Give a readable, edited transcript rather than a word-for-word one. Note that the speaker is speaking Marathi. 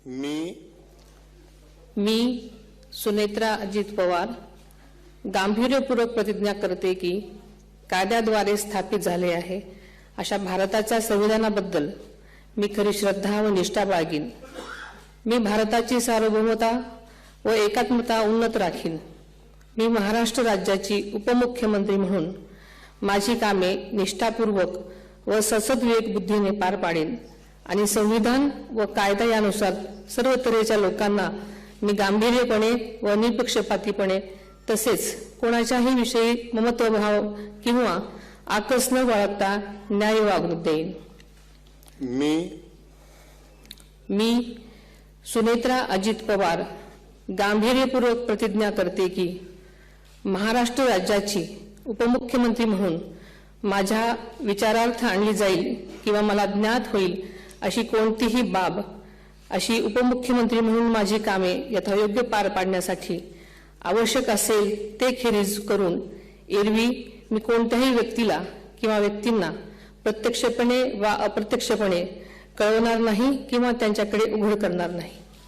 मी सुनेत्रा अजित पवार गांभीर्यपूर्वक प्रतिज्ञा करते की कायद्याद्वारे स्थापित झाले आहे अशा भारताच्या संविधानाबद्दल मी खरी श्रद्धा व निष्ठा बाळगीन। मी भारताची सार्वभौमता व एकात्मता उन्नत राखीन। मी महाराष्ट्र राज्याची उपमुख्यमंत्री म्हणून माझी कामे निष्ठापूर्वक व ससद्विवेक बुद्धीने पार पाडेन आणि संविधान व कायदा यानुसार सर्व तऱ्हेच्या लोकांना मी गांभीर्यपणे व निपक्षपातीपणे तसेच कोणाच्याही विषयी ममत्वभाव किंवा आकस न बाळगता न्याय वागणूक देईन। मी सुनेत्रा अजित पवार गांभीर्यपूर्वक प्रतिज्ञा करते की महाराष्ट्र राज्याची उपमुख्यमंत्री म्हणून माझ्या विचारार्थ आणली जाईल किंवा मला ज्ञात होईल अशी कोणतीही बाब अशी उपमुख्यमंत्री म्हणून माझी कामे यथायोग्य पार पाडण्यासाठी आवश्यक असेल ते खेरीज करून एरवी मी कोणत्याही व्यक्तीला किंवा व्यक्तींना प्रत्यक्षपणे वा अप्रत्यक्षपणे कळवणार नाही किंवा त्यांच्याकडे उघड करणार नाही।